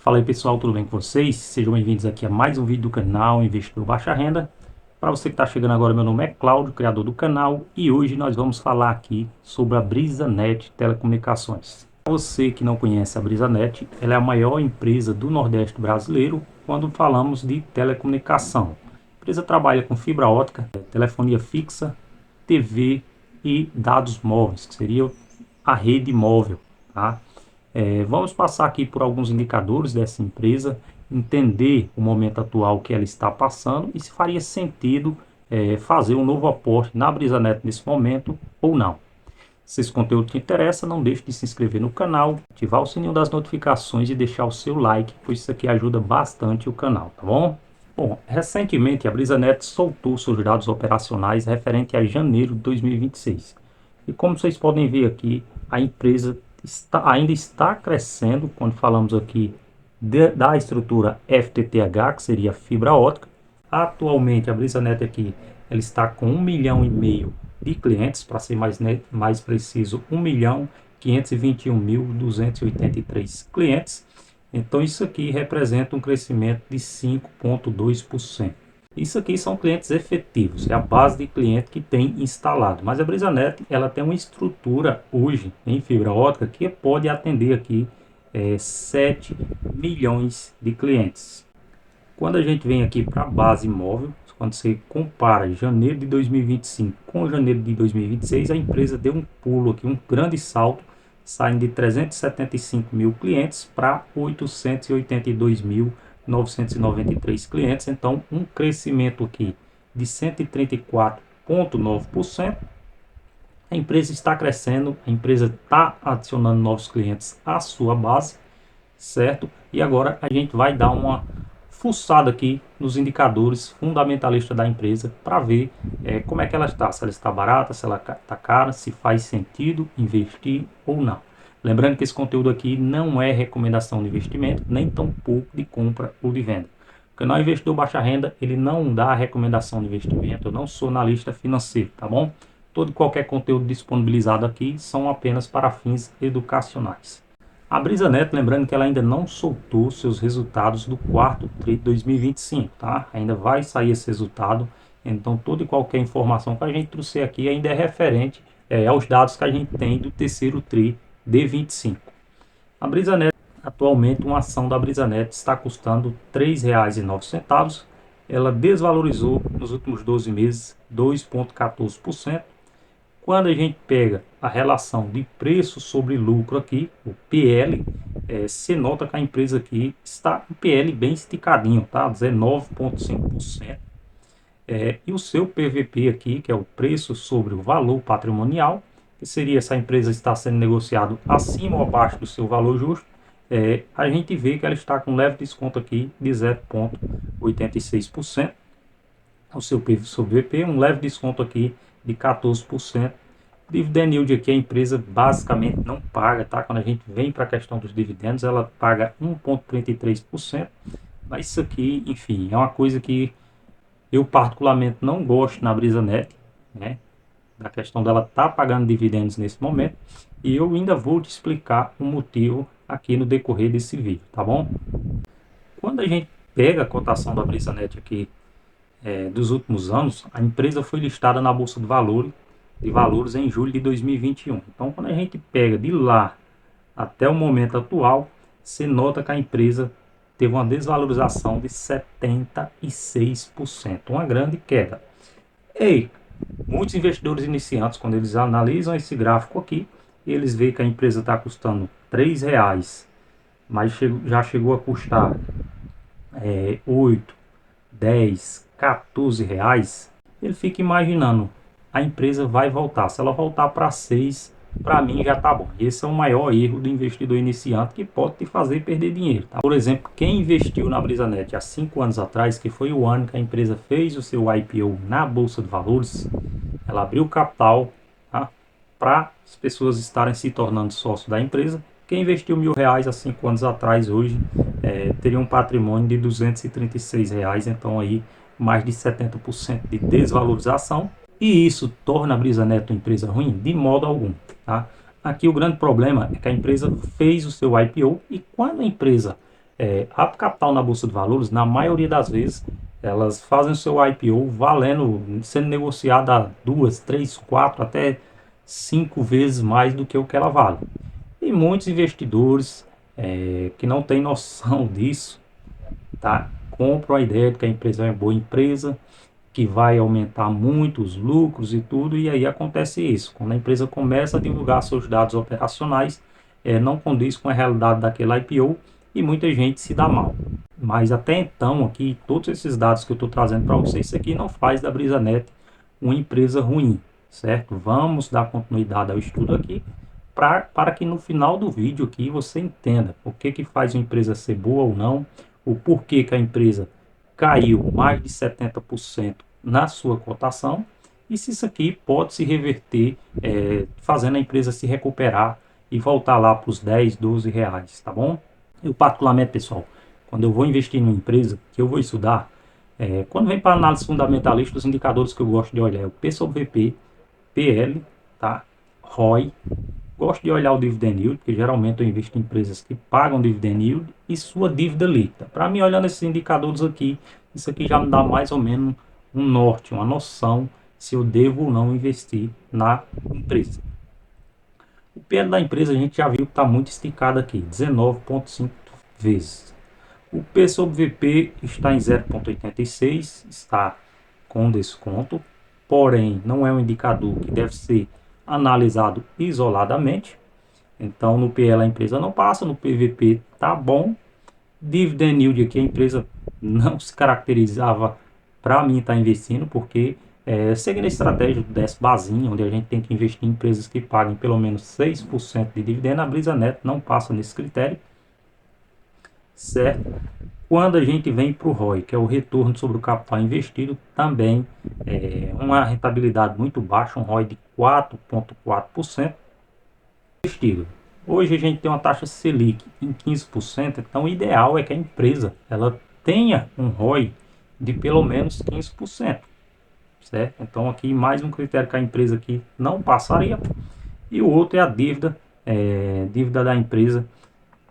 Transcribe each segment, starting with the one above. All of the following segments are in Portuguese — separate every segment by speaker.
Speaker 1: Fala aí pessoal, tudo bem com vocês? Sejam bem-vindos aqui a mais um vídeo do canal Investidor Baixa Renda. Para você que está chegando agora, meu nome é Cláudio, criador do canal, e hoje nós vamos falar aqui sobre a BrisaNet Telecomunicações. Para você que não conhece a BrisaNet, ela é a maior empresa do Nordeste brasileiro quando falamos de telecomunicação. A empresa trabalha com fibra ótica, telefonia fixa, TV e dados móveis, que seria a rede móvel, tá? Vamos passar aqui por alguns indicadores dessa empresa, entender o momento atual que ela está passando e se faria sentido fazer um novo aporte na BrisaNet nesse momento ou não. Se esse conteúdo te interessa, não deixe de se inscrever no canal, ativar o sininho das notificações e deixar o seu like, pois isso aqui ajuda bastante o canal, tá bom? Bom, recentemente a BrisaNet soltou seus dados operacionais referente a janeiro de 2026. E como vocês podem ver aqui, a empresa ainda está crescendo, quando falamos aqui da estrutura FTTH, que seria a fibra ótica. Atualmente a BrisaNet aqui ela está com 1,5 milhão de clientes, para ser mais preciso, 1.521.283 clientes. Então isso aqui representa um crescimento de 5,2%. Isso aqui são clientes efetivos, é a base de cliente que tem instalado. Mas a BrisaNet ela tem uma estrutura hoje em fibra ótica que pode atender aqui 7 milhões de clientes. Quando a gente vem aqui para a base móvel, quando você compara janeiro de 2025 com janeiro de 2026, a empresa deu um pulo aqui, um grande salto, saindo de 375 mil clientes para 882.993 clientes. Então, um crescimento aqui de 134,9%. A empresa está crescendo, a empresa está adicionando novos clientes à sua base, certo? E agora a gente vai dar uma fuçada aqui nos indicadores fundamentalistas da empresa para ver como é que ela está, se ela está barata, se ela está cara, se faz sentido investir ou não. Lembrando que esse conteúdo aqui não é recomendação de investimento, nem tampouco de compra ou de venda. O canal Investidor Baixa Renda, ele não dá recomendação de investimento, eu não sou analista financeiro, tá bom? Todo e qualquer conteúdo disponibilizado aqui são apenas para fins educacionais. A BrisaNet, lembrando que ela ainda não soltou seus resultados do quarto TRI de 2025, tá? Ainda vai sair esse resultado, então toda e qualquer informação que a gente trouxer aqui ainda é referente aos dados que a gente tem do terceiro TRI de 25. A BrisaNet, atualmente, uma ação da BrisaNet está custando R$ 3,09, ela desvalorizou nos últimos 12 meses 2,14%. Quando a gente pega a relação de preço sobre lucro aqui, o PL, se nota que a empresa aqui está com PL bem esticadinho, tá? 19,5%. E o seu PVP aqui, que é o preço sobre o valor patrimonial, que seria se a empresa está sendo negociado acima ou abaixo do seu valor justo, a gente vê que ela está com um leve desconto aqui de 0,86%. O seu PV sobre VP, um leve desconto aqui de 14%. Dividend yield aqui a empresa basicamente não paga, tá? Quando a gente vem para a questão dos dividendos, ela paga 1,33%. Mas isso aqui, enfim, é uma coisa que eu particularmente não gosto na BrisaNet, né? Da questão dela estar pagando dividendos nesse momento. E eu ainda vou te explicar o motivo aqui no decorrer desse vídeo, tá bom? Quando a gente pega a cotação da BrisaNet aqui dos últimos anos, a empresa foi listada na Bolsa de Valores em julho de 2021. Então, quando a gente pega de lá até o momento atual, você nota que a empresa teve uma desvalorização de 76%, uma grande queda. E muitos investidores iniciantes, quando eles analisam esse gráfico aqui, eles veem que a empresa está custando R$ 3,00, mas já chegou a custar 8, 10, 14 reais. Ele fica imaginando, a empresa vai voltar. Se ela voltar para 6, para mim já tá bom. Esse é o maior erro do investidor iniciante que pode te fazer perder dinheiro, tá? Por exemplo, quem investiu na BrisaNet há 5 anos atrás, que foi o ano que a empresa fez o seu IPO na Bolsa de Valores, ela abriu capital, tá? Para as pessoas estarem se tornando sócio da empresa. Quem investiu R$ 1.000 há 5 anos atrás, hoje, teria um patrimônio de R$ 236, então aí mais de 70% de desvalorização. E isso torna a BrisaNet uma empresa ruim? De modo algum, tá? Aqui o grande problema é que a empresa fez o seu IPO e quando a empresa A capital na Bolsa de Valores, na maioria das vezes, elas fazem o seu IPO valendo, sendo negociada a 2, 3, 4, até 5 vezes mais do que o que ela vale. E muitos investidores que não têm noção disso, tá? Compram a ideia de que a empresa é uma boa empresa, que vai aumentar muito os lucros e tudo, e aí acontece isso. Quando a empresa começa a divulgar seus dados operacionais, não condiz com a realidade daquele IPO e muita gente se dá mal. Mas até então, aqui, todos esses dados que eu estou trazendo para vocês, isso aqui não faz da BrisaNet uma empresa ruim, certo? Vamos dar continuidade ao estudo aqui, para que no final do vídeo aqui você entenda o que faz uma empresa ser boa ou não, o porquê que a empresa caiu mais de 70% na sua cotação e se isso aqui pode se reverter, fazendo a empresa se recuperar e voltar lá para os 10, 12 reais, tá bom? Eu particularmente, pessoal, quando eu vou investir numa empresa que eu vou estudar, quando vem para análise fundamentalista, os indicadores que eu gosto de olhar é o P sobre VP, PL, tá? ROI. Gosto de olhar o dividend yield, porque geralmente eu invisto em empresas que pagam dividend yield e sua dívida líquida. Para mim, olhando esses indicadores aqui, isso aqui já me dá mais ou menos um norte, uma noção se eu devo ou não investir na empresa. O PL da empresa a gente já viu que está muito esticado aqui, 19,5 vezes. O P sobre VP está em 0,86, está com desconto, porém não é um indicador que deve ser analisado isoladamente. Então no PL a empresa não passa, no PVP tá bom. Dividend yield aqui a empresa não se caracterizava para mim estar investindo, porque seguindo a estratégia do 10 basinho, onde a gente tem que investir em empresas que paguem pelo menos 6% de dividendo, a BrisaNet não passa nesse critério, certo? Quando a gente vem para o ROI, que é o retorno sobre o capital investido, também uma rentabilidade muito baixa, um ROI de 4,4% investido. Hoje a gente tem uma taxa Selic em 15%, então o ideal é que a empresa ela tenha um ROI de pelo menos 15%, certo? Então aqui mais um critério que a empresa aqui não passaria, e o outro é a dívida, dívida da empresa,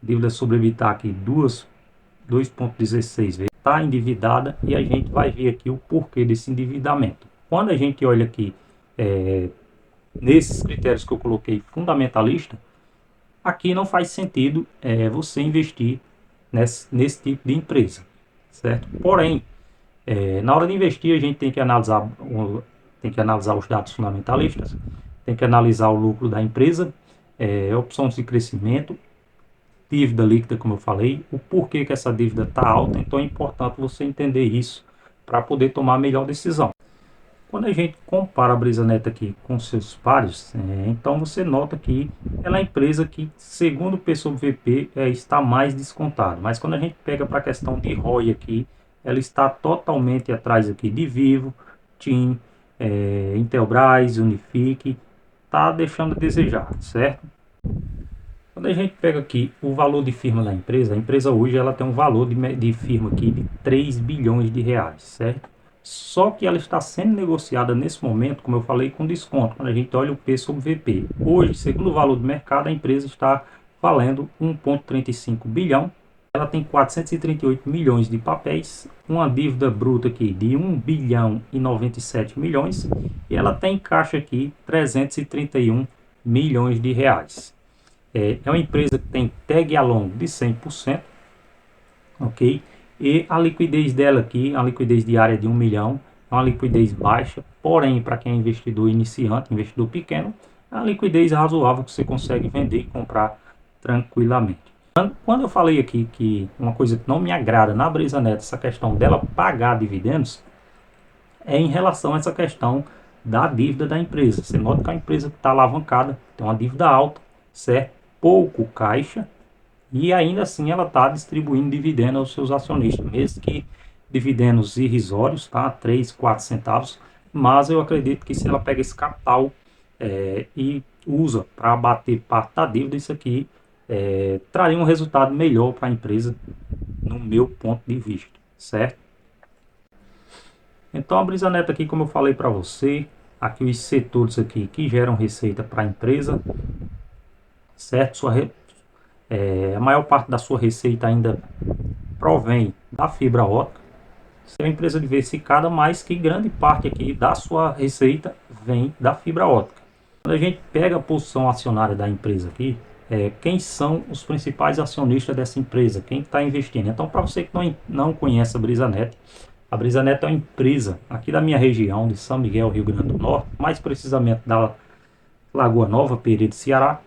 Speaker 1: dívida sobre EBITDA aqui 2,16 vezes, está endividada, e a gente vai ver aqui o porquê desse endividamento. Quando a gente olha aqui nesses critérios que eu coloquei fundamentalista, aqui não faz sentido você investir nesse tipo de empresa, certo? Porém, na hora de investir a gente tem que analisar os dados fundamentalistas, tem que analisar o lucro da empresa, opções de crescimento, dívida líquida, como eu falei, o porquê que essa dívida está alta. Então é importante você entender isso para poder tomar a melhor decisão. Quando a gente compara a BrisaNet aqui com seus pares, então você nota que ela é a empresa que, segundo o P sobre VP, está mais descontada. Mas quando a gente pega para a questão de ROI aqui, ela está totalmente atrás aqui de Vivo, TIM, Intelbras, Unifique, está deixando a desejar, certo? Quando a gente pega aqui o valor de firma da empresa, a empresa hoje ela tem um valor de firma aqui de 3 bilhões de reais, certo? Só que ela está sendo negociada nesse momento, como eu falei, com desconto, quando a gente olha o P sobre VP. Hoje, segundo o valor do mercado, a empresa está valendo 1,35 bilhão. Ela tem 438 milhões de papéis, uma dívida bruta aqui de 1 bilhão e 97 milhões, e ela tem em caixa aqui 331 milhões de reais. É uma empresa que tem tag along de 100%, ok? E a liquidez dela aqui, a liquidez diária de 1 milhão, é uma liquidez baixa, porém para quem é investidor iniciante, investidor pequeno, é uma liquidez razoável que você consegue vender e comprar tranquilamente. Quando eu falei aqui que uma coisa que não me agrada na BrisaNet, essa questão dela pagar dividendos, é em relação a essa questão da dívida da empresa. Você nota que a empresa está alavancada, tem uma dívida alta, certo? Pouco caixa, e ainda assim ela está distribuindo dividendos aos seus acionistas, mesmo que dividendos irrisórios, tá? 3, 4 centavos, mas eu acredito que se ela pega esse capital e usa para abater parte da dívida, isso aqui traria um resultado melhor para a empresa, no meu ponto de vista, certo? Então a BrisaNet aqui, como eu falei para você, aqui os setores aqui que geram receita para a empresa, certo? A maior parte da sua receita ainda provém da fibra ótica. É uma empresa diversificada, mas que grande parte aqui da sua receita vem da fibra ótica. Quando a gente pega a posição acionária da empresa aqui, quem são os principais acionistas dessa empresa, quem está investindo. Então, para você que não conhece a BrisaNet é uma empresa aqui da minha região, de São Miguel, Rio Grande do Norte, mais precisamente da Lagoa Nova, Pereira, Ceará,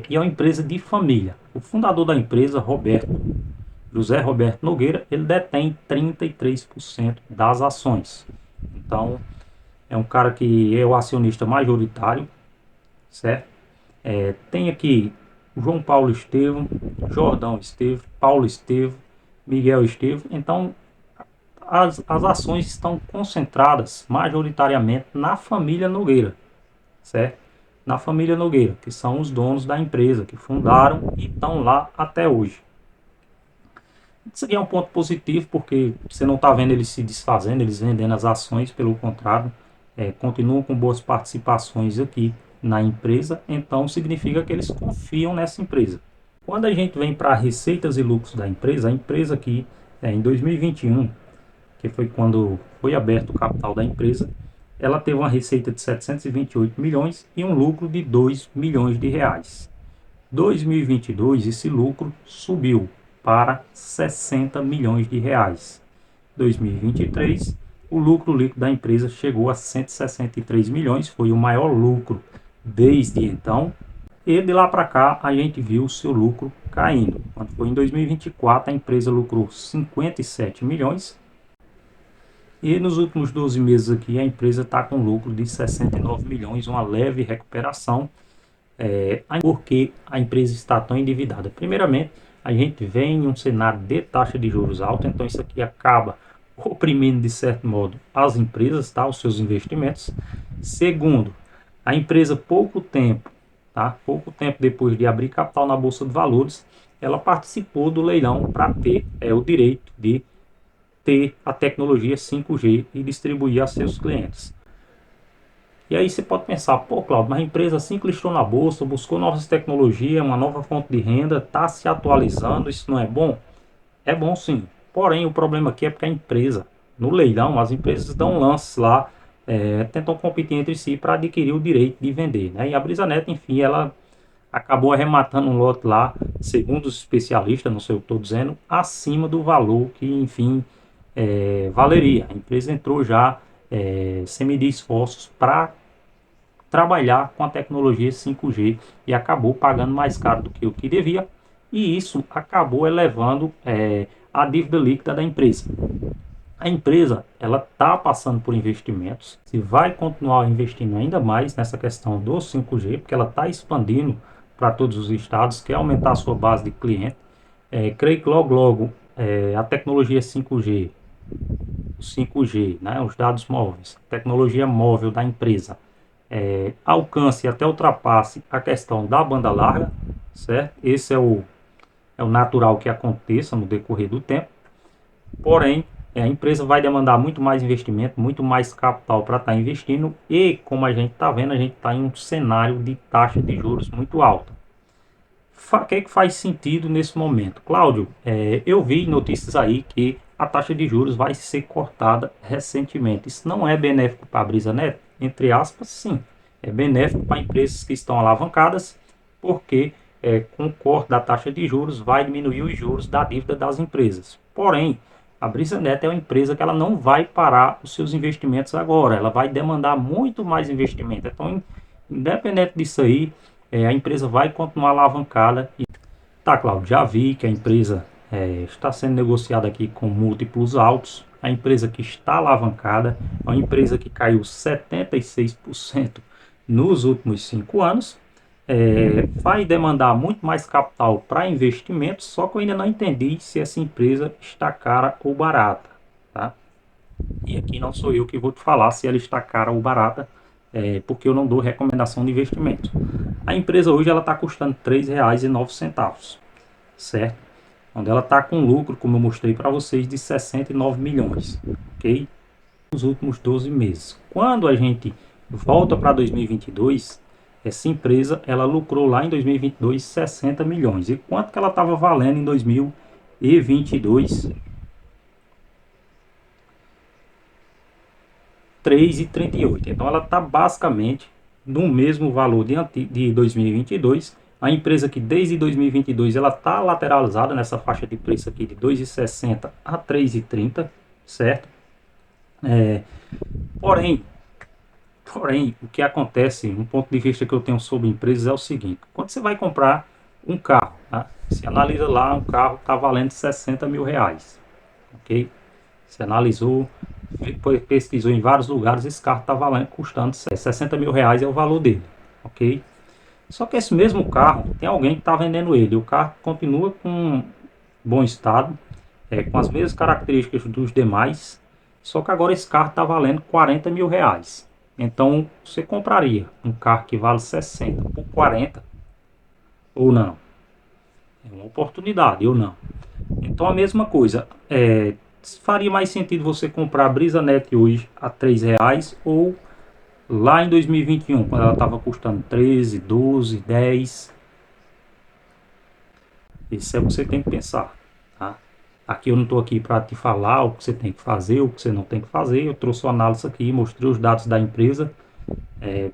Speaker 1: e é uma empresa de família. O fundador da empresa, José Roberto Nogueira, ele detém 33% das ações. Então, é um cara que é o acionista majoritário, certo? Tem aqui o João Paulo Estevam, Jordão Estevam, Paulo Estevam, Miguel Estevam. Então, as ações estão concentradas majoritariamente na família Nogueira, certo? Na família Nogueira, que são os donos da empresa, que fundaram e estão lá até hoje. Isso aqui é um ponto positivo, porque você não está vendo eles se desfazendo, eles vendendo as ações, pelo contrário, continuam com boas participações aqui na empresa, então significa que eles confiam nessa empresa. Quando a gente vem para receitas e lucros da empresa, a empresa aqui, em 2021, que foi quando foi aberto o capital da empresa, ela teve uma receita de 728 milhões e um lucro de 2 milhões de reais. 2022, esse lucro subiu para 60 milhões de reais. 2023, o lucro líquido da empresa chegou a 163 milhões, foi o maior lucro desde então. E de lá para cá a gente viu o seu lucro caindo. Quando foi em 2024, a empresa lucrou 57 milhões. E nos últimos 12 meses aqui a empresa está com lucro de 69 milhões, uma leve recuperação, porque a empresa está tão endividada. Primeiramente, a gente vem em um cenário de taxa de juros alta, então isso aqui acaba oprimindo de certo modo as empresas, tá, os seus investimentos. Segundo, a empresa pouco tempo depois de abrir capital na Bolsa de Valores, ela participou do leilão para ter o direito de ter a tecnologia 5G e distribuir a seus clientes. E aí você pode pensar, pô, Claudio, mas a empresa assim que listou na bolsa, buscou novas tecnologias, uma nova fonte de renda, está se atualizando, isso não é bom? É bom sim. Porém, o problema aqui é porque a empresa, no leilão, as empresas dão lances lá, tentam competir entre si para adquirir o direito de vender, né? E a BrisaNet, enfim, ela acabou arrematando um lote lá, segundo os especialistas, não sei o que estou dizendo, acima do valor que, enfim, valeria. A empresa entrou já sem medir esforços para trabalhar com a tecnologia 5G e acabou pagando mais caro do que o que devia, e isso acabou elevando a dívida líquida da empresa. A empresa ela está passando por investimentos, se vai continuar investindo ainda mais nessa questão do 5G, porque ela está expandindo para todos os estados, quer aumentar a sua base de cliente. Creio que logo a tecnologia 5G, o 5G, né, os dados móveis, tecnologia móvel da empresa, alcance e até ultrapasse a questão da banda larga, certo? Esse é o natural que aconteça no decorrer do tempo. Porém, a empresa vai demandar muito mais investimento, muito mais capital para estar investindo, e como a gente está vendo, a gente está em um cenário de taxa de juros muito alta. O que é que faz sentido nesse momento? Cláudio, eu vi notícias aí que a taxa de juros vai ser cortada recentemente. Isso não é benéfico para a BrisaNet? Entre aspas, sim. É benéfico para empresas que estão alavancadas, porque com o corte da taxa de juros vai diminuir os juros da dívida das empresas. Porém, a BrisaNet é uma empresa que ela não vai parar os seus investimentos agora. Ela vai demandar muito mais investimento. Então, independente disso aí, a empresa vai continuar alavancada. Tá, Claudio, já vi que a empresa está sendo negociada aqui com múltiplos altos. A empresa que está alavancada é uma empresa que caiu 76% nos últimos 5 anos. Vai demandar muito mais capital para investimentos, só que eu ainda não entendi se essa empresa está cara ou barata, tá? E aqui não sou eu que vou te falar se ela está cara ou barata, porque eu não dou recomendação de investimento. A empresa hoje ela está custando R$ 3,09, certo? Onde ela está com lucro, como eu mostrei para vocês, de 69 milhões, ok? Nos últimos 12 meses. Quando a gente volta para 2022, essa empresa, ela lucrou lá em 2022 60 milhões. E quanto que ela estava valendo em 2022? 3,38. Então ela está basicamente no mesmo valor de 2022. A empresa que desde 2022 ela está lateralizada nessa faixa de preço aqui de 2,60 a 3,30, certo? É, porém, Porém, o que acontece, um ponto de vista que eu tenho sobre empresas é o seguinte: quando você vai comprar um carro, tá? Você analisa lá, um carro está valendo 60 mil reais, ok? Você analisou, depois pesquisou em vários lugares, esse carro está valendo, custando 60 mil reais é o valor dele, ok? Só que esse mesmo carro, tem alguém que está vendendo ele, o carro continua com bom estado, com as mesmas características dos demais, só que agora esse carro está valendo 40 mil reais. Então você compraria um carro que vale 60 por 40 ou não? É uma oportunidade ou não? Então a mesma coisa, faria mais sentido você comprar a Brisa Net hoje a 3 reais ou lá em 2021, quando ela estava custando 13, 12, 10. Isso é o que você tem que pensar, tá? Aqui eu não estou aqui para te falar o que você tem que fazer, o que você não tem que fazer. Eu trouxe uma análise aqui, mostrei os dados da empresa,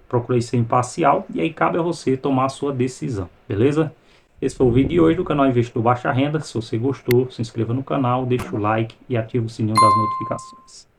Speaker 1: procurei ser imparcial e aí cabe a você tomar a sua decisão, beleza? Esse foi o vídeo de hoje do canal Investidor Baixa Renda. Se você gostou, se inscreva no canal, deixa o like e ative o sininho das notificações.